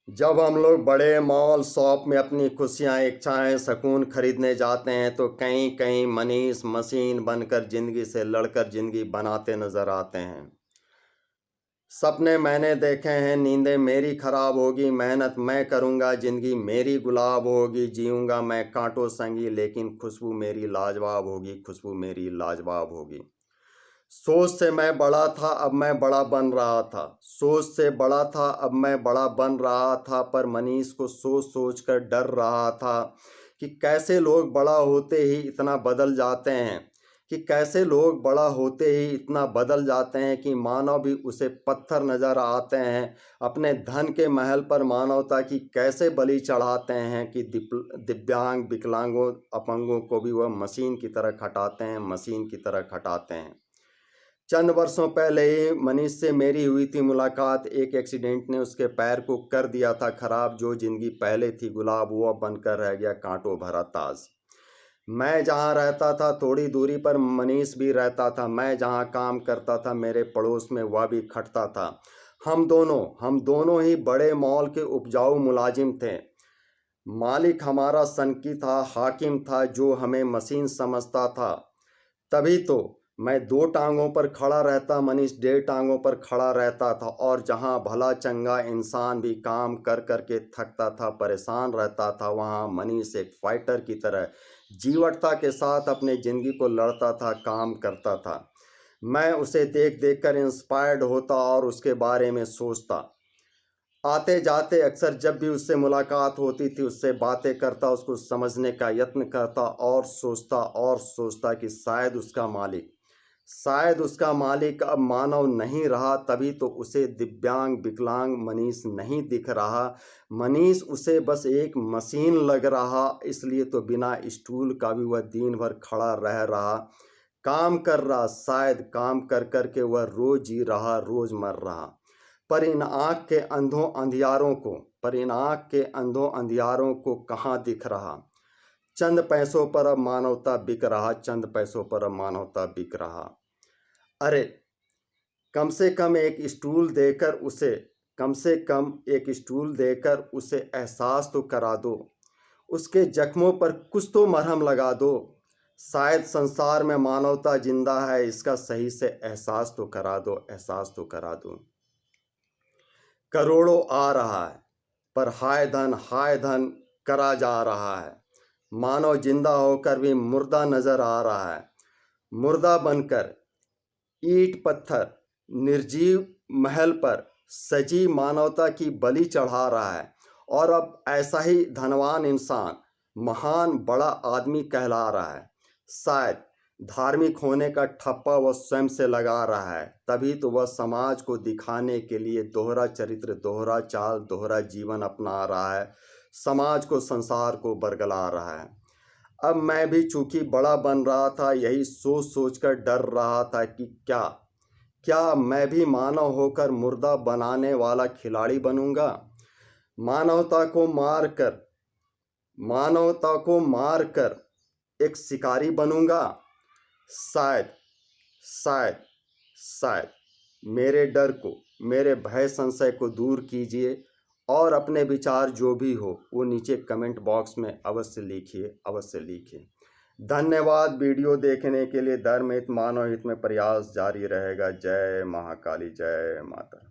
जब हम लोग बड़े मॉल शॉप में अपनी खुशियाँ इच्छाएं सुकून खरीदने जाते हैं तो कहीं कहीं मनीष मशीन बनकर ज़िंदगी से लड़कर ज़िंदगी बनाते नज़र आते हैं। सपने मैंने देखे हैं, नींदें मेरी खराब होगी, मेहनत मैं करूँगा, ज़िंदगी मेरी गुलाब होगी, जीऊँगा मैं कांटों संगी, लेकिन खुशबू मेरी लाजवाब होगी, खुशबू मेरी लाजवाब होगी। सोच से मैं बड़ा था, अब मैं बड़ा बन रहा था। सोच से बड़ा था, अब मैं बड़ा बन रहा था, पर मनीष को सोच सोच कर डर रहा था कि कैसे लोग बड़ा होते ही इतना बदल जाते हैं, कि कैसे लोग बड़ा होते ही इतना बदल जाते हैं कि मानव भी उसे पत्थर नज़र आते हैं। अपने धन के महल पर मानवता की कैसे बलि चढ़ाते हैं कि दिव्यांग विकलांगों अपंगों को भी वह मशीन की तरह खटाते हैं, मशीन की तरह खटाते हैं। चंद वर्षों पहले ही मनीष से मेरी हुई थी मुलाकात। एक एक्सीडेंट ने उसके पैर को कर दिया था खराब। जो जिंदगी पहले थी गुलाब वो अब बनकर रह गया कांटों भरा ताज। मैं जहाँ रहता था थोड़ी दूरी पर मनीष भी रहता था। मैं जहाँ काम करता था मेरे पड़ोस में वह भी खटता था। हम दोनों ही बड़े मॉल के उपजाऊ मुलाजिम थे। मालिक हमारा सनकी था, हाकिम था जो हमें मशीन समझता था। तभी तो मैं दो टांगों पर खड़ा रहता, मनीष डेढ़ टांगों पर खड़ा रहता था। और जहाँ भला चंगा इंसान भी काम कर कर के थकता था, परेशान रहता था, वहाँ मनीष एक फाइटर की तरह जीवटता के साथ अपने ज़िंदगी को लड़ता था, काम करता था। मैं उसे देख देख कर इंस्पायर्ड होता और उसके बारे में सोचता। आते जाते अक्सर जब भी उससे मुलाकात होती थी उससे बातें करता, उसको समझने का यत्न करता और सोचता कि शायद उसका मालिक अब मानव नहीं रहा। तभी तो उसे दिव्यांग विकलांग मनीष नहीं दिख रहा। मनीष उसे बस एक मशीन लग रहा। इसलिए तो बिना स्टूल का भी वह दिन भर खड़ा रह रहा, काम कर रहा। शायद काम कर कर के वह रोज जी रहा, रोज मर रहा। पर इन आँख के अंधों अंधियारों को कहाँ दिख रहा। चंद पैसों पर अब मानवता बिक रहा, चंद पैसों पर अब मानवता बिक रहा। अरे कम से कम एक स्टूल देकर उसे एहसास तो करा दो। उसके जख्मों पर कुछ तो मरहम लगा दो। शायद संसार में मानवता जिंदा है, इसका सही से एहसास तो करा दो, एहसास तो करा दो। करोड़ों आ रहा है पर हाय धन करा जा रहा है। मानव जिंदा होकर भी मुर्दा नजर आ रहा है। मुर्दा बनकर ईंट पत्थर निर्जीव महल पर सजी मानवता की बलि चढ़ा रहा है। और अब ऐसा ही धनवान इंसान महान बड़ा आदमी कहला रहा है। शायद धार्मिक होने का ठप्पा वह स्वयं से लगा रहा है। तभी तो वह समाज को दिखाने के लिए दोहरा चरित्र, दोहरा चाल, दोहरा जीवन अपना रहा है। समाज को, संसार को बरगला रहा है। अब मैं भी चूंकि बड़ा बन रहा था, यही सोच सोच कर डर रहा था कि क्या मैं भी मानव होकर मुर्दा बनाने वाला खिलाड़ी बनूंगा। मानवता को मारकर एक शिकारी बनूंगा। शायद शायद शायद मेरे डर को, मेरे भय संशय को दूर कीजिए और अपने विचार जो भी हो वो नीचे कमेंट बॉक्स में अवश्य लिखिए, अवश्य लिखिए। धन्यवाद। वीडियो देखने के लिए। धर्म हित मानव हित में प्रयास जारी रहेगा। जय महाकाली, जय माता।